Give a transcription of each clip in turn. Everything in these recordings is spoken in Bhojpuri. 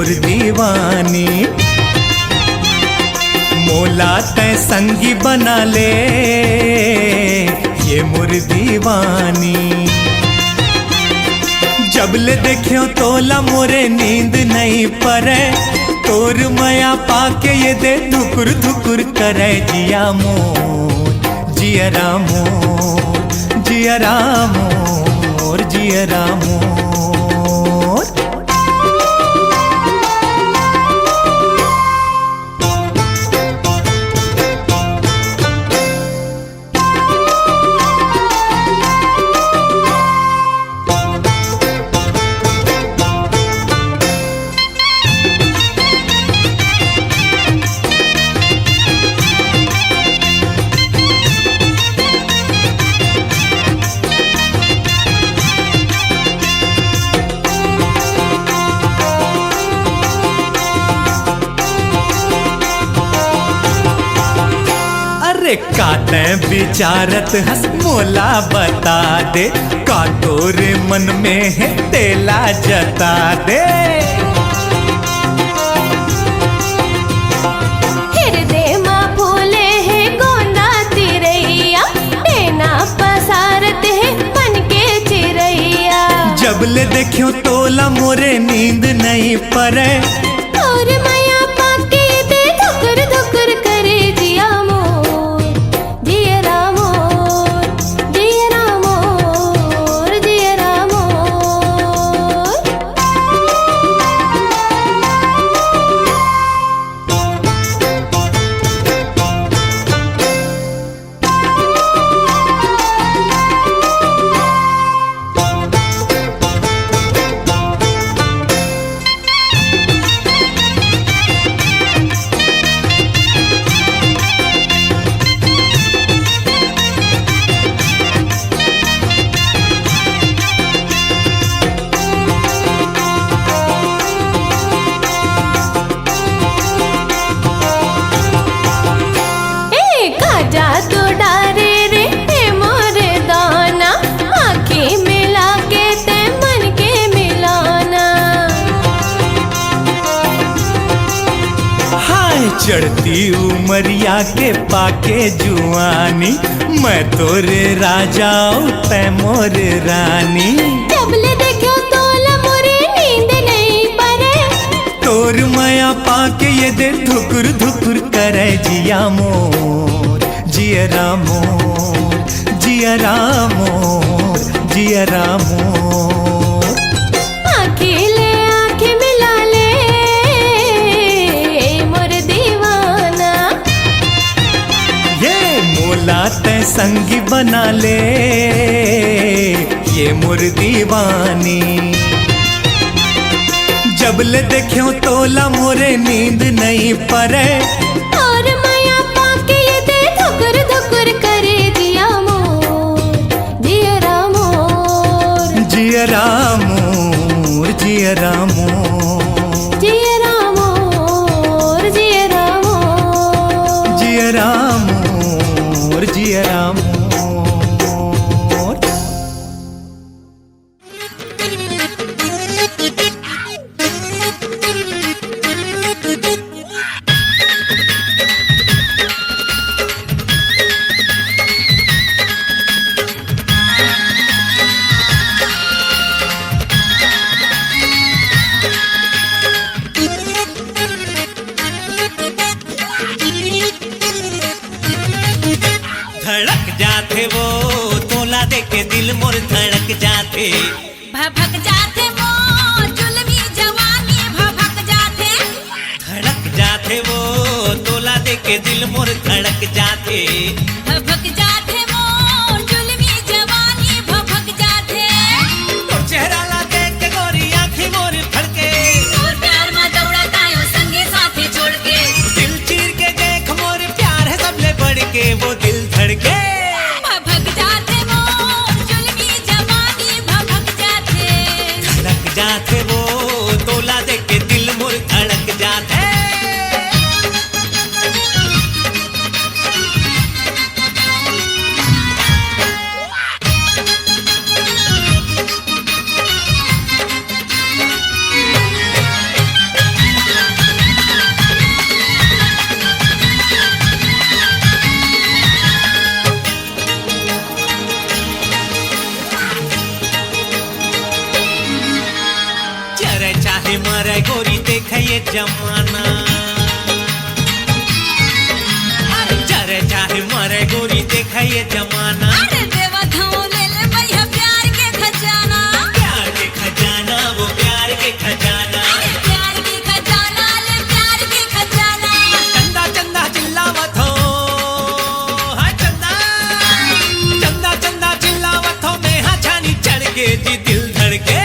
मोर दीवानी, मोला तय संगी बना ले ये मोर दीवानी। जब ले देखियो तोला मोरे नींद नहीं परे, तोर माया पाके ये दे धुकुर धुकुर करे जिया मोर, जिया मोर, जिया मोर, जिया मोर। काटे विचारत हंस मोला बता दे, का तोरे मन में है तेला जता दे। हृदय माँ फूले है गोंदा तिरैया, देना पसारत है बन के चिरैया। जब ले देखियो तोला मोरे नींद नहीं परे, और माया पाके दे धुकुर धुकुर करे जिया चढ़ती उमरिया के पाके जुआनी, मैं तोरे राजा तै मोर रानी। जब ले देखो तोला मोरे नींद नहीं परे, तोर माया पाके ये दे धुकुर धुकुर करे जिया मोर, जिया मोर, जिया मोर, जिया मोर। तय संगी बना ले ये मोर दीवानी। जब ले देखियो तोला मोरे नींद नहीं परे, और माया पाके ये दे धुकुर धुकुर करे जिया मोर, जिया मोर, जिया मोर, जिया मोर, जिया मोर, जिया मोर, जिया मोर, जिया मोर। धड़क जाते वो तोला देके दिल मोर धड़क जाते, भभक जाते वो जुल्मी जवानी भभक जाते। धड़क जाते वो तोला देके दिल मोर धड़क जाते, भभक जाते वो जुल्मी जवानी भभक जाते। तो चेहरा ला देख के गोरी आँखें मोर फड़के, और प्यार में दौड़ा तायो संगे साथी छोड़ के। दिल चीर के देख मोर प्यार है सबले बढ़ के, वो दिल धड़के। भभक जाते वो जुल्मी जवानी भभक जाते। धड़क जाते वो तोला देख के दिल मोर धड़क जाते। ये जमाना। अरे चरे चाहे मरे गोरी देखा ये जमाना। अरे देवा धाओ ले ले भैया प्यार के खजाना। प्यार के खजाना वो प्यार के खजाना। अरे प्यार के खजाना ले प्यार के खजाना। चंदा चंदा चिल्लावत हो, हाय चंदा चंदा चंदा चिल्लावत हो, नेहा छानी चढ़ के जी दिल धड़के।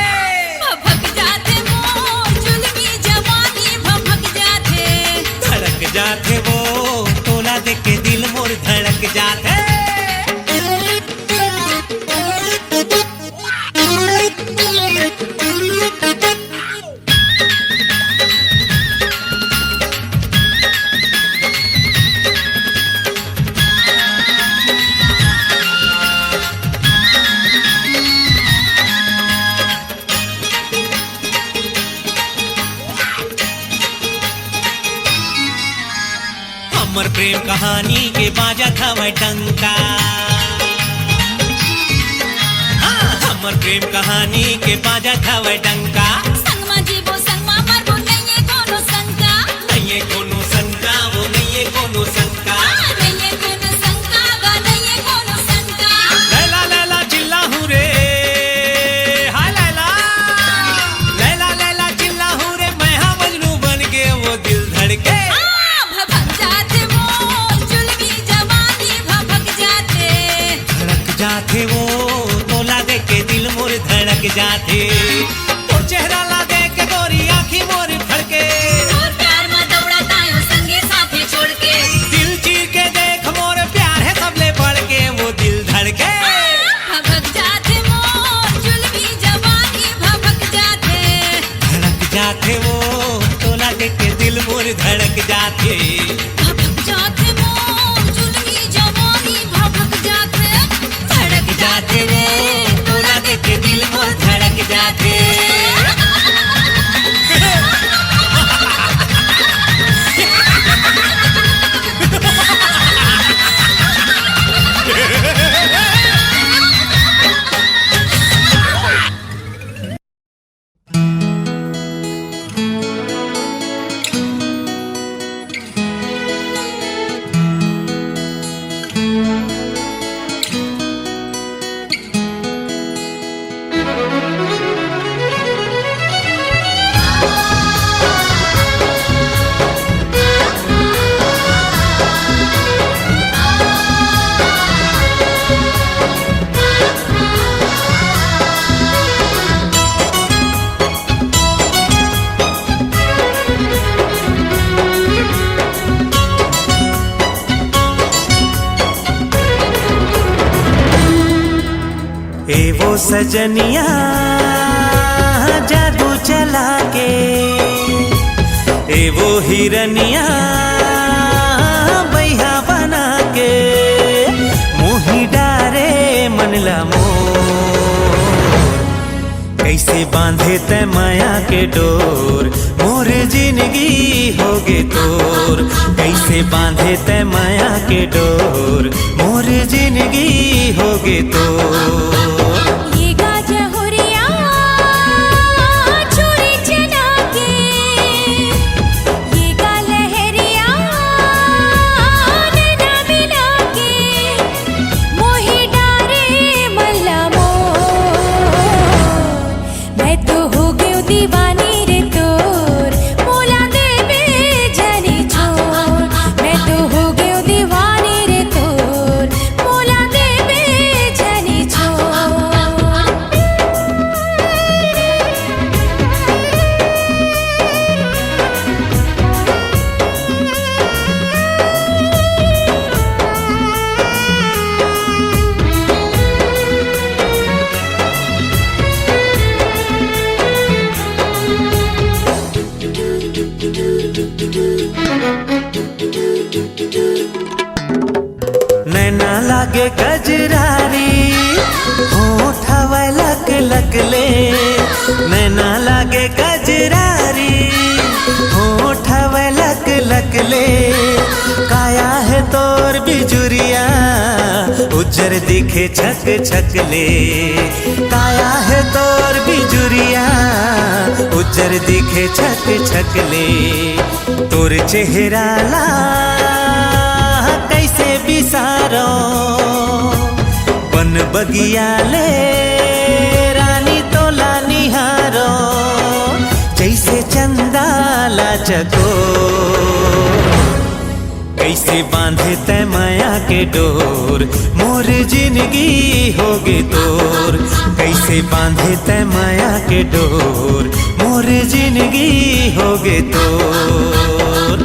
भभक जाते मोर जुल्मी जवानी भभक जाते। धड़क जाते वो तोला देख के दिल मोर धड़क जाते। हमर प्रेम कहानी के बाजा था वह डंका। हाँ, हमर प्रेम कहानी के बाजा था वह डंका। संगमा जीवो संगमा मरबो नहीं कोनो शंका। नहीं कोनो शंका वो नहीं कोनो शंका। नहीं कोनो शंका गा नहीं कोनो शंका। लैला लैला चिल्ला हूँ रे, हाय लैला लैला लैला चिल्ला हूँ रे, मैं हाँ मजनू बन के वो दिल धड़के। भभक जाते मोर जुल्मी जवानी भभक जाते। धड़क जाते वो तोला देख के दिल मोर धड़क जाते। तो चेहरा ला देख के गोरी आँखी मोर फड़के। और प्यार में दौड़ा तायो संगे साथे छोड़ के। दिल चीर के देख मोर प्यार है सबले बढ़ के, वो दिल धड़के। भभक जाते मोर जुल्मी जवानी भभक जाते। धड़क जाते वो तोला देख के दिल मोर धड़क जाते। भभक जाते मोर जुल्मी जवानी भभक जाते। धड़क जाते वो तोला देख के दिल मोर धड़क जाते। ए वो सजनिया जादू चला के, ए वो हिरनिया बैहा बना के, मोही डारे मनला मोर। कैसे बांधे तै माया के डोर, मोर जिंदगी होगे तोर। कैसे बांधे तै माया के डोर, मोर जिंदगी होगे तोर। ये गाजा हुरिया छोरी चना के, ये गा लहरिया नैना मिला के, मोही डारे मल्ला मोर। मैं तो हो गई दीवानी रे तोर, मोला दे बेजानी छोड़। मैं तो हो गई दीवानी रे तोर, मोला दे बेजानी छोड़। नैना लागे गजरारी, होठवा लक लक ले। नैना लागे गजरारी, होठवा लक लक ले। काया है तोर बिजुरिया, उज्जर दिखे छक छक ले। काया है तोर बिजुरिया, उज्जर दिखे छक छकले तोर चेहरा ला कैसे बिसारो बन बगिया ले रानी तोला निहारो जैसे चंदा ला चको कैसे बांधे तै माया के डोर मोर जिंदगी होगे तोर कैसे बांधे तै माया के डोर मोर जिंदगी होगे तोर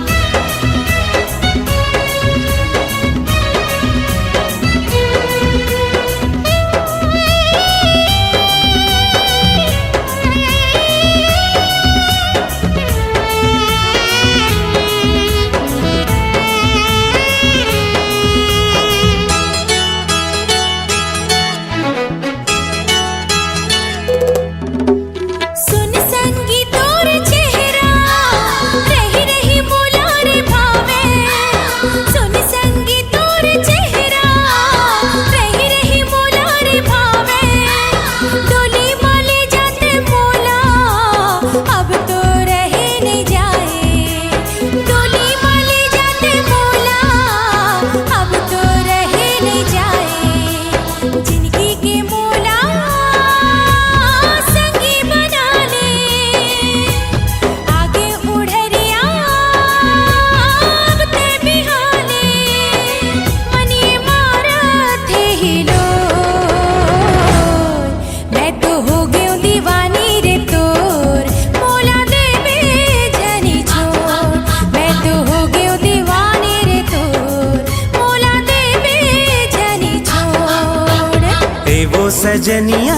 सजनिया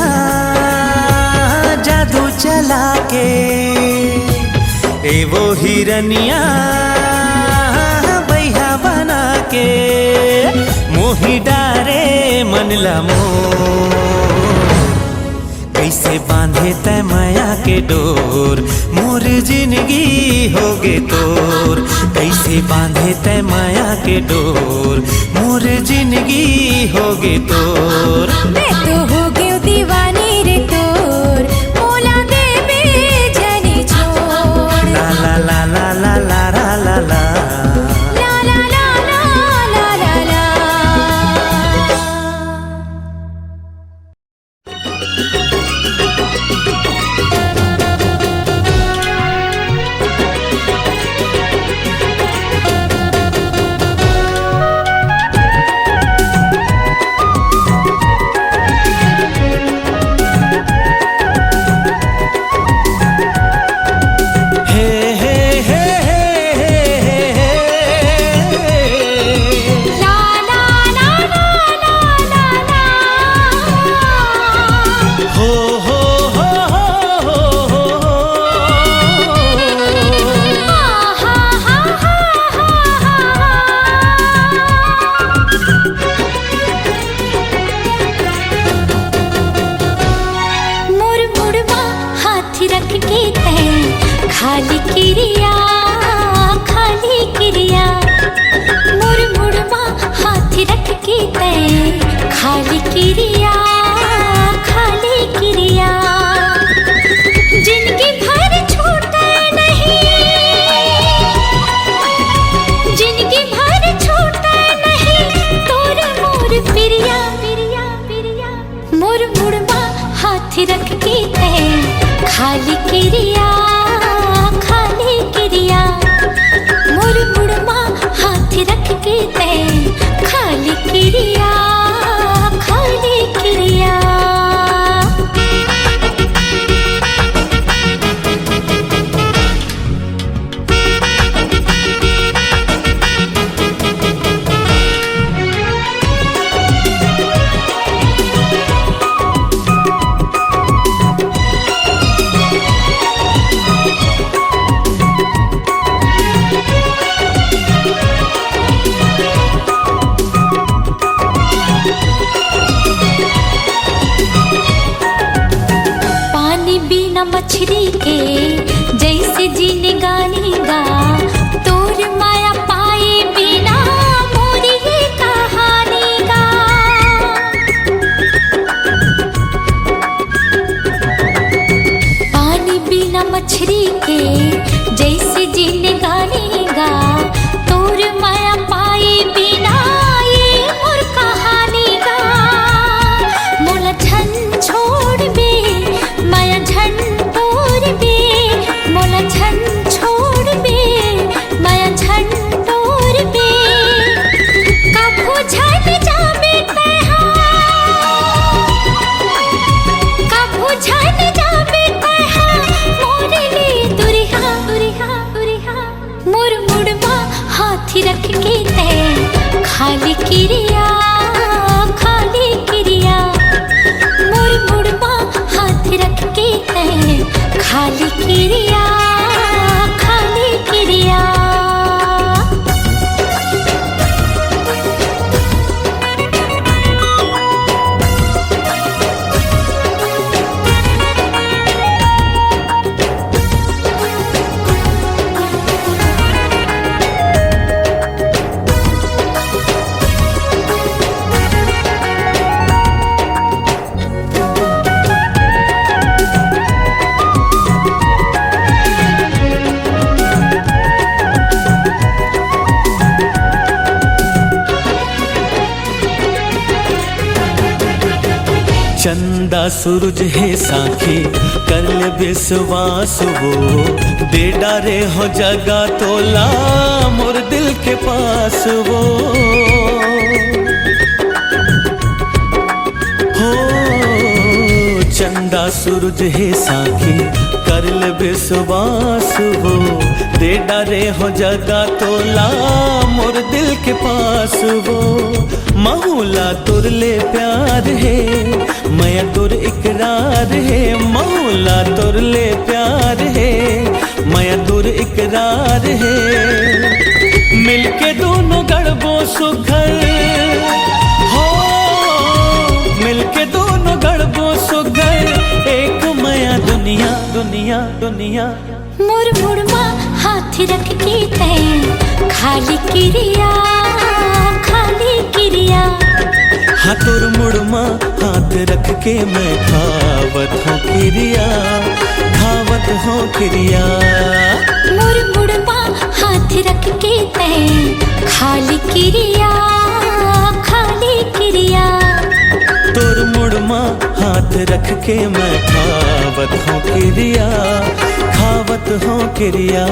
जादू चला के ए वो हिरनिया बैहा बना के मोही डारे मनला मो कैसे बांधे तै माया के डोर मोर जिंदगी होगे तोर कैसे बांधे तै माया के डोर मोर जिंदगी होगे तोर मैं तो हो गई दीवानी रे तोर मोला दे बेजनी छोड़ ला ला ला ला ला ला ला ला ला ला ला ला ला ला ला हाथ रख के तय खाली क्रिया खाली क्रिया मोर मुड़मा हाथ रख के तय खाली क्रिया खाली क्रिया चंदा सूरज है साखी कर ले विश्वास वो दे डारे हो जगा तोला मोर दिल के पास वो हो चंदा सूरज है साखी कर ले विश्वास वो दे डारे हो जगा तोला मोर दिल के पास वो महुला तुर ले प्यार है मैं तुर इकरार है मौला तुर ले प्यार है मैं तुर इकरार है मिलके दोनों गढ़बो सुघर हो मिलके दोनों गढ़बो सुघर एक माया दुनिया दुनिया दुनिया मोर मुड़मा हाथ रख के तय खाली क्रिया खाली क्रिया हाँ तोर मुड़मा हाथ रख के मैं खावत हूँ क्रिया खावत हूँ क्रिया मोर मुड़मा हाथ रख के तय खाली क्रिया खाली क्रिया तोर मुड़मा हाथ रख के मैं खावत हूँ क्रिया खावत हूँ क्रिया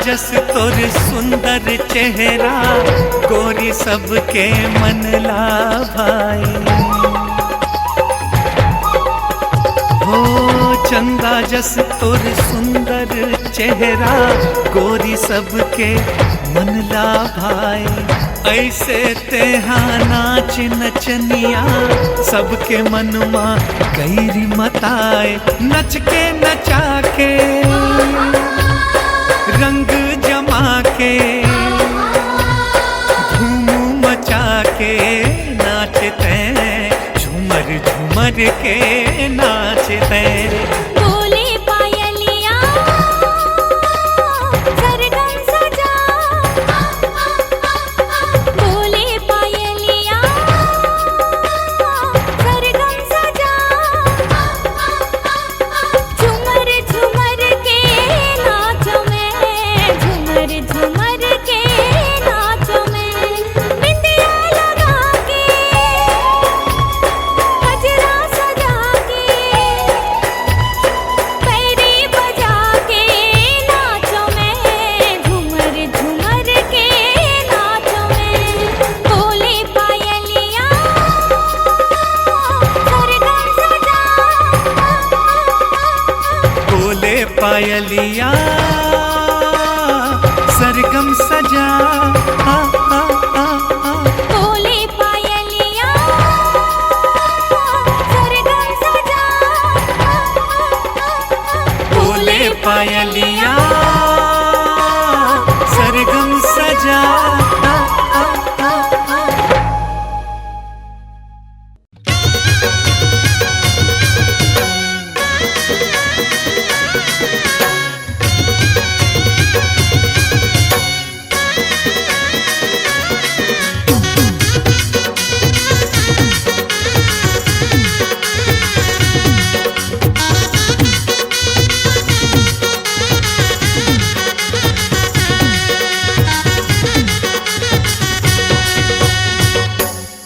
जस तोर सुंदर चेहरा गोरी सबके मन ला भाई। हो चंदा जस तोर सुंदर चेहरा गोरी सबके मन ला भाई। ऐसे तेहा नाच नचनिया सबके मन मा गैरी मताए। नच के नचा के रंग जमा के धूम मचा के नाचते झूमर झूमर के नाचते। बोले पायलिया सरगम सजा, बोले पायलिया सरगम सजा। झूमर झूमर के नाचो में, झूमर झूमर के नाचो में। बिंदिया लगा के गजरा सजा के पैरी बजा के नाचो में, झूमर झूमर के नाचो में। बोले पायलिया सरगम सजा, बोले पायलिया सरगम सजा। आ, आ, आ, आ। बोले पायलिया सरगम सजा। बोले पायलिया सरगम सजा। आ, आ, आ, आ।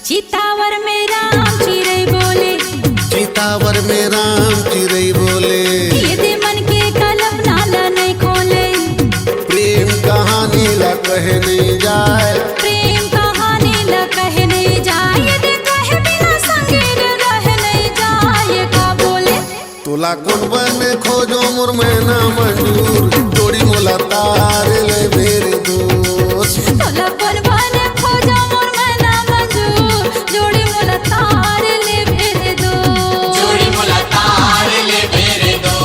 चितावर में राम चिड़ै बोले, चितावर में राम चिड़ै बोले। ये दे मन के कलम नाला नहीं खोले। प्रेम कहानी ला कहने जाए, प्रेम कहानी ल कहे नहीं जाए। ये दे कहे बिना संगे रह नहीं जाए। का बोले तोला कौन बने खोजो मोर में ना मंजूर। जोड़ी मोला तार ले मेरे दोस्त। तोला कोन बने खोजा मोर मना मंजूर। जोड़ी मोला तार ले भेरे दो, जोड़ी मोला तार ले मेरे दो।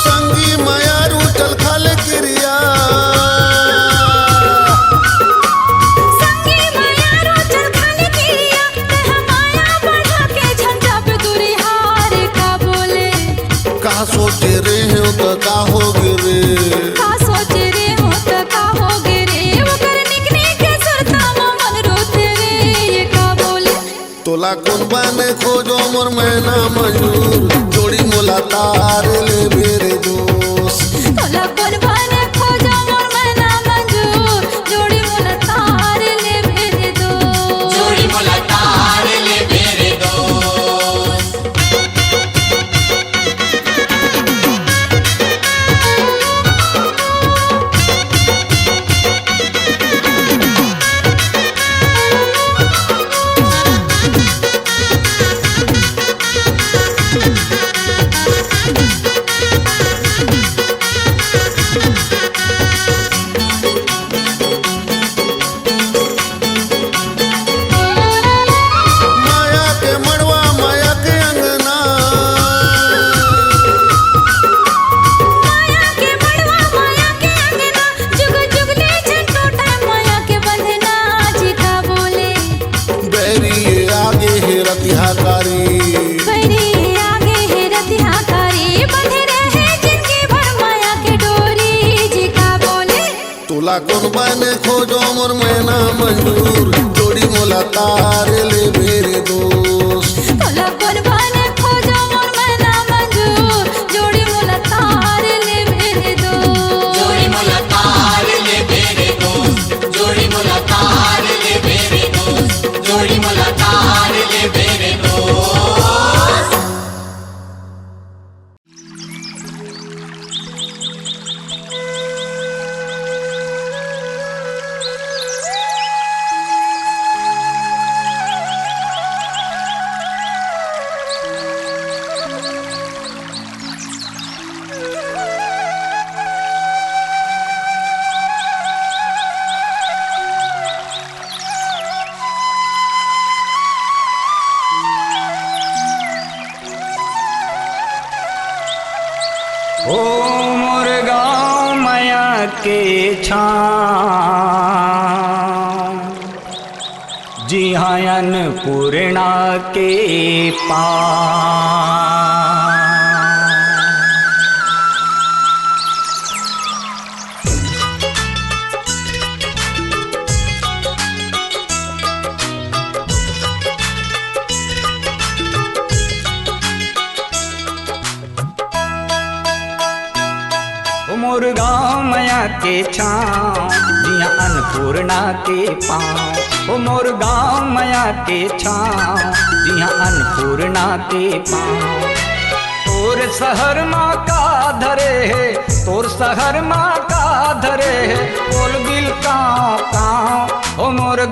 संगी माया रूठल खल क्रिया। संगे माया रोचल खाने किया। तह माया बढ़ा के झंझा पे दूरी हार। का बोले का सोचे रे हो तो का हो गिरे। का सोचे रे हो तो का होगे रे। वो कर निकने के सुरता मन रोते रे। ये का बोले तोला कौन बने खोजो मोर में ना मंजूर। जोड़ी मोला तार ले मेरे दोस्त। तोला कोन बने खोजा मोर मना मंजूर। जोड़ी मोला तार ले भेरे दो, जोड़ी मोला तार ले मेरे दो। रतिहा कारी तोला कौन बने खोजो मोर मैना मंजूर जोड़ी मोला तार ले मेरे दोस्त तोला कुर्बान खोजो मोर मैना मंजूर जोड़ी मोला तार ले मेरे दोस्त जोड़ी मोला तार ले मेरे दोस्त जोड़ी मोला तार ले मेरे दोस्त जोड़ी मोला तार ले मेरे दोस्त ओ मोर गाँव माया के छाँव जी हाँ अन्नपूर्णा के पास मोर गाँव माया के छाँव जिया अन्नपूर्णा के पाँव ओ मोर गाँव माया के छाँव जिया अन्नपूर्णा के पाँव तोर शहर माँ का धरे है तोर शहर माँ का धरे है बोल बिल काँव काँव ओ मोर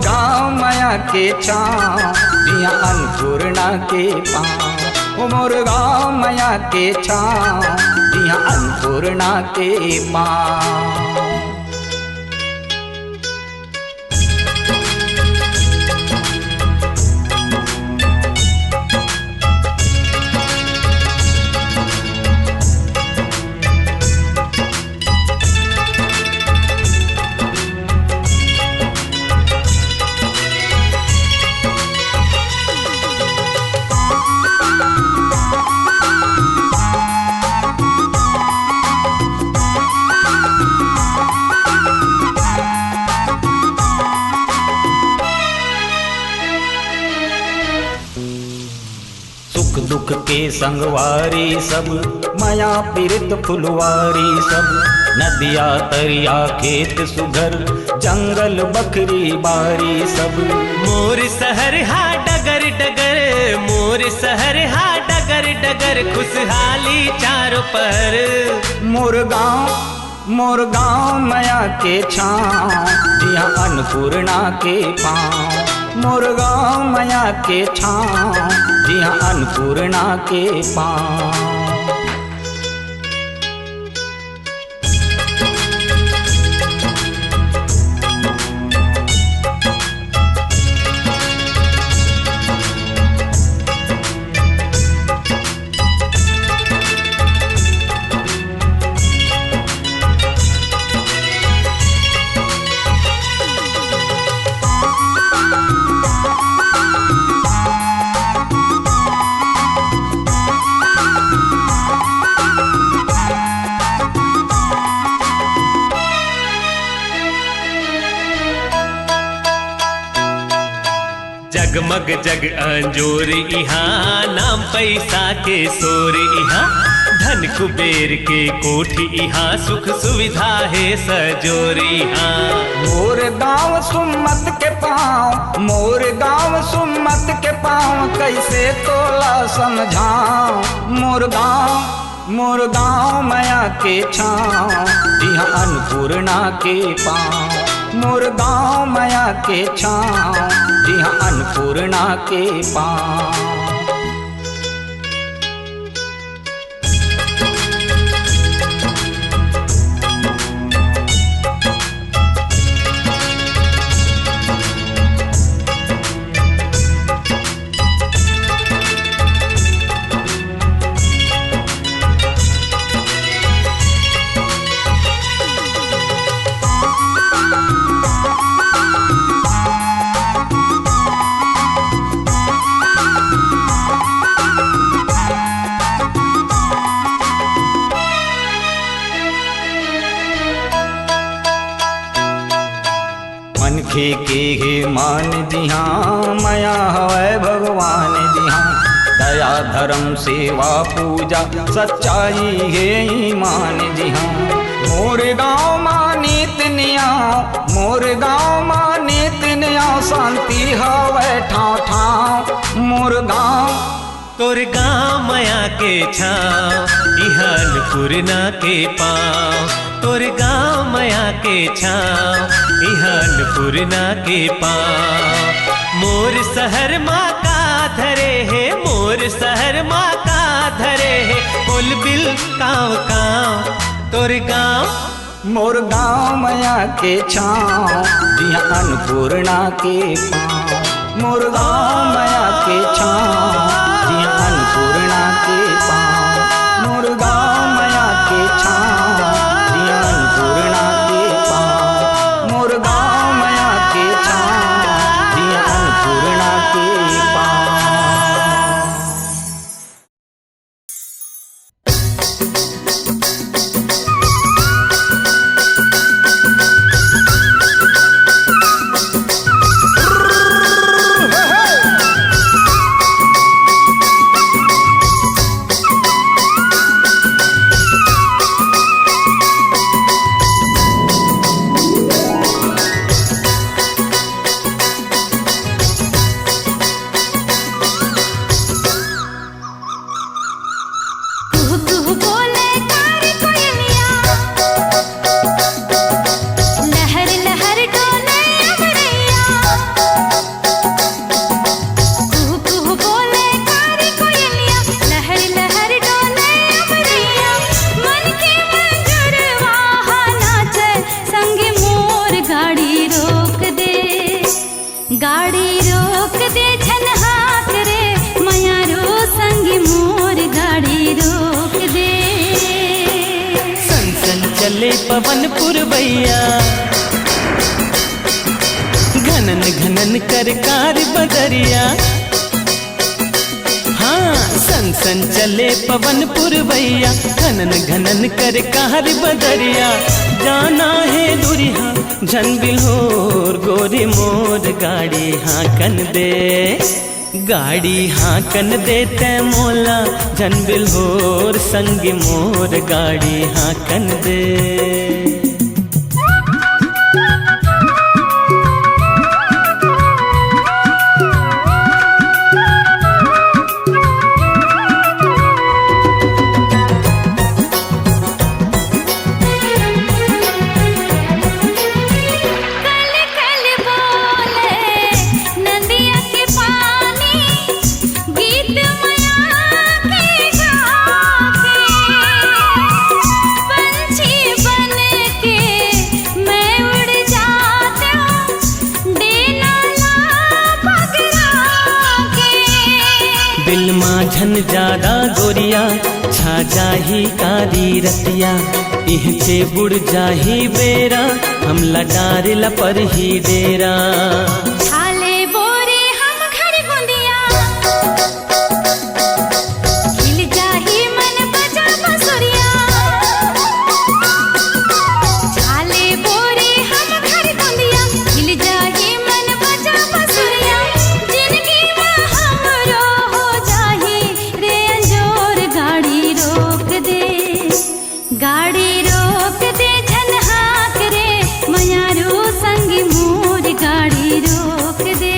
गाँव माया के छाँव जिया अन्नपूर्णा के पाँव ओ मोर गाँव माया के छाँव जिया अन्नपूर्णा के पाँव दुख के संगवारी सब माया पीरित फुलवारी सब नदिया तरिया खेत सुघर जंगल बकरी बारी सब मोर शहर हा डगर डगर मोर शहर हा डगर डगर खुशहाली चारों पर मोर गाँव माया के छाँव जिया अन्नपूर्णा के पाँव मोर गाँव माया के छाँव जिया अन्नपूर्णा के पाँव जगमग जग अंजोर इहाँ नाम पैसा के सोर इहाँ धन कुबेर के कोठी इहाँ सुख सुविधा है सजोर इहाँ मोर गाँव सुमत के पाँव मोर गाँव सुमत के पाँव कैसे तोला समझाऊं मोर गाँव माया के छाँव जिया अन्नपूर्णा के पाँव मोर गाँव माया के छाँव जिया अन्नपूर्णा के पाँव के हे मान दिहा माया हवै भगवान दिहा दया धर्म सेवा पूजा सच्चाई है ईमान दिहा मोर गाँव मानित निया मोर गाँव मानित निया शांति हवै ठाव ठाव मोर गाँव तोर गाँव माया के छाँव इहल पुरना के पाँव तोर गाँव माया के छाँव इहल पुरना के पाँव मोर शहर माँ का धरे है मोर शहर माँ का धरे है बोल बिल काँव काँव तोर गाँव मोर गाँव माया के छाँव जिया अन्नपूर्णा के पाँव मोर गाँव माया के छाँव जिया अन्नपूर्णा के पाँव मोर गाँव माया के छाँव जिया अन्नपूर्णा के पाँव मोर गाँव माया के छाँव जिया अन्नपूर्णा के पाँव। गाड़ी रोक दे छनहाक रे माया रो संगी मोर गाड़ी रोक दे सन सन चले पवन पुरवैया घनन घनन कर कार बदरिया हाँ सन सन चले पवन पुरवैया घनन घनन कर कार बदरिया जाना है दुरिहा झन बिल्होर गोरी मोर गाड़ी हाँकन दे गाड़ी हाँकन दे तै मोला झन बिल्होर संग मोर गाड़ी हाँकन दे। दिल माँ झन ज्यादा गोरिया छा जाही कारी रतिया इहचे बुड़ जाही बेरा हमला डारेला पर ही डेरा छाले बोरे हम घर गुंदिया खिल जाही मन बजा बसुरिया छाले बोरे हम घर गुंदिया खिल जाही मन बजा बसुरिया जिंदगी में हमरो हो जाही रे अंजोर गाड़ी रोक दे झनहाक रे मयारू संगी मोर गाड़ी रोक दे।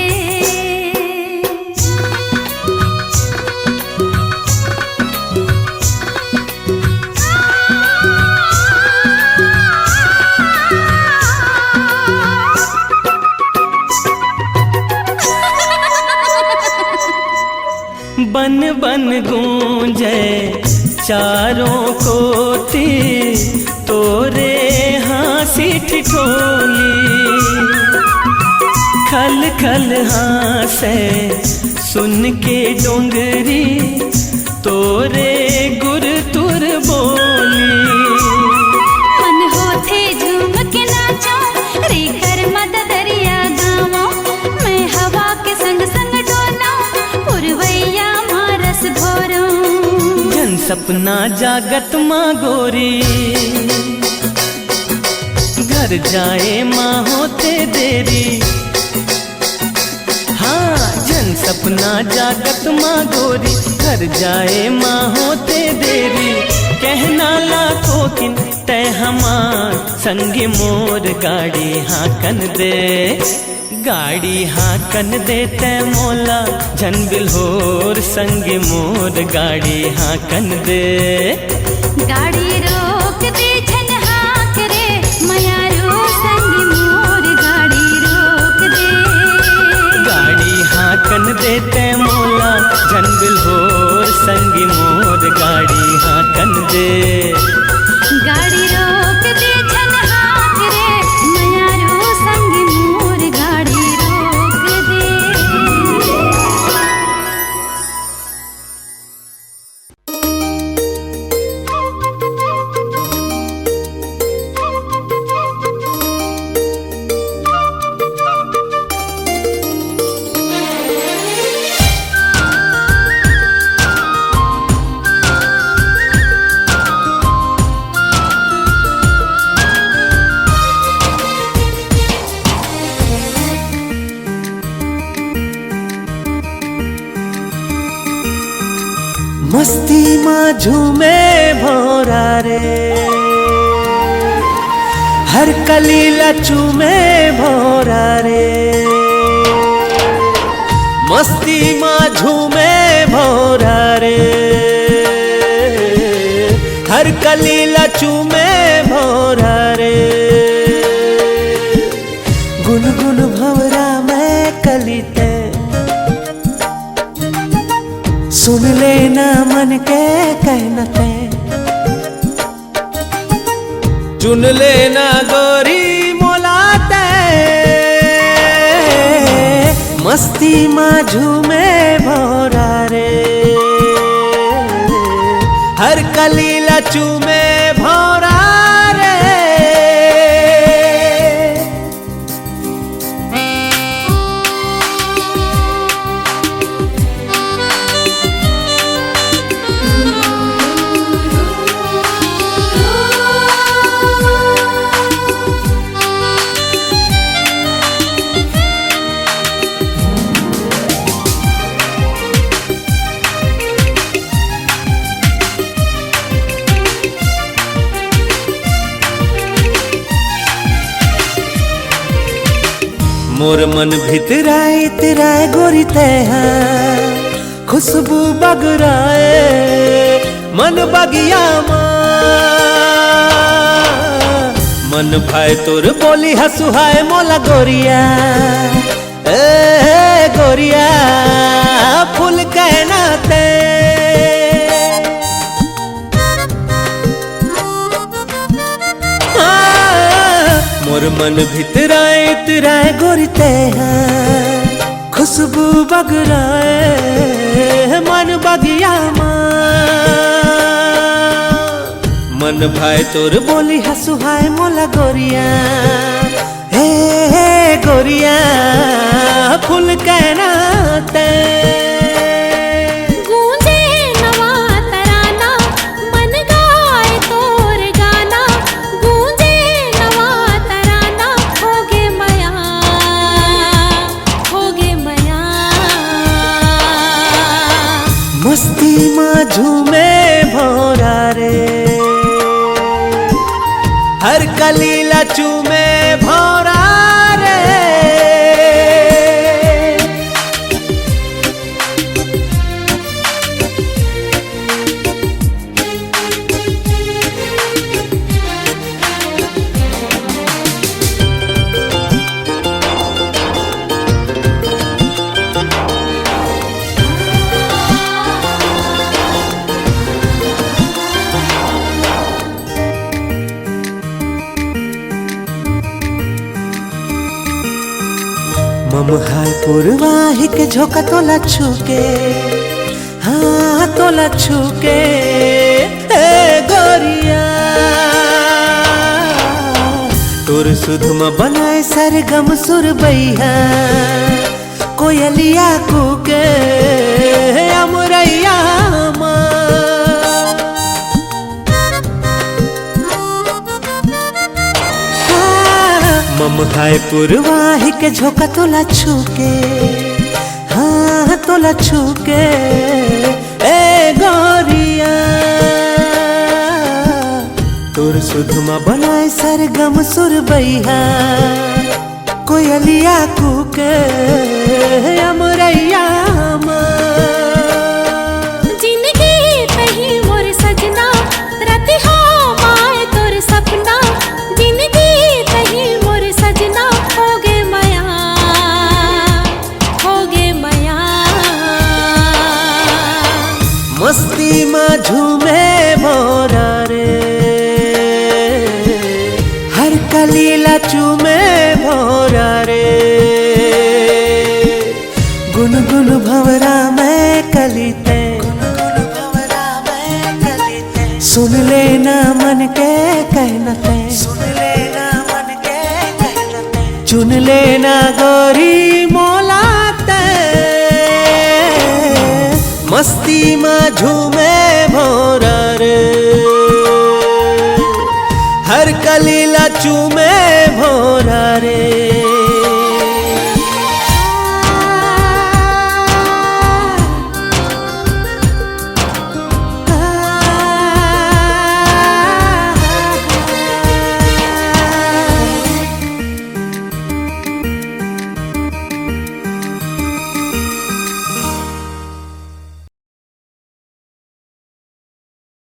बन बन गूंजे चारों कोती तोरे हाँसी ठिठोली खल खल हाँसे सुन के डोंगरी तोरे गुर तुर बोली मन होथे झूम के नाचो रे कर मद दरिया गावो मैं हवा के संग संग डोलो पुरवैया मारस भोरो जन सपना जागत माँ गोरी घर जाए माँ होते देरी ना जागत माँ गोरी, घर जाए माँ होते देरी। कहना लाखों किन तय हमार, संग मोर गाड़ी हाकन दे। गाड़ी हाकन दे तय मोला, झन बिल्होर संग मोर गाड़ी हाकन दे। गाड़ी रोक दे झन हाक रे, मयारो संग मोर गाड़ी रोक दे। गाड़ी हाकन दे तय मोला, झन बिल्होर संग मोर गाड़ी हाकन दे। गाड़ी रोक दे झन हाक रे, मयारो संग मोर गाड़ी रोक दे। मस्ती माँ झूमे भोरा रे, हर कली लचू में भोरा रे। मस्ती माँ झूमे भोरा रे, हर कली लचू में भोरा रे। गुनगुन भंवरा में कली ते, सुन लेना मन के कहनते। चुन लेना गोरी मोलाते, मस्ती माँ झूमे भोरा रे, हर कली लचू में भोरा रे। मोर मन भितराए तेराए गोरी तैहा, खुशबू बगराए मन बगिया माँ। मन भाई तोर बोली हसुहाए मोला गोरिया, ए गोरिया फूल कहना ते। मोर मन भितराए तेराए गोरी तैहा, खुशबू बगराए मन बगिया माँ। मन भाई तोर बोली हसुहाए मोला गोरिया, हे गोरिया फूल कहना ते। मस्ती माँ झूमे भोरा रे, हर कली लचू में भोरा रे। ममहाय पूर्वाही के झोंका तोला छूके, हाँ तोला छूके गोरिया। तोर सुधमा बनाए सरगम सुरबैया, कोयलिया कूके अमरैया माँ। ममहाय पूर्वाही के झोंका तोला छूके, हाँ तोला छूके ए गोरिया तोर सुधमा बनाए सरगम सुरबैया कोयलिया कूके अमरैया जिंदगी तही मोर सजना राति हो माए तोर सपना जिंदगी तही मोर सजना हो गे मया मस्ती माँ झूमे भोरा रे हर कलीला चूमे भोरा रे गुनगुन भंवरा में कलीते सुन लेना मन के कहनते चुन लेना गोरी मोलाते मस्ती माँ झूमे भोरा रे हर कलीला चूमे भोरा रे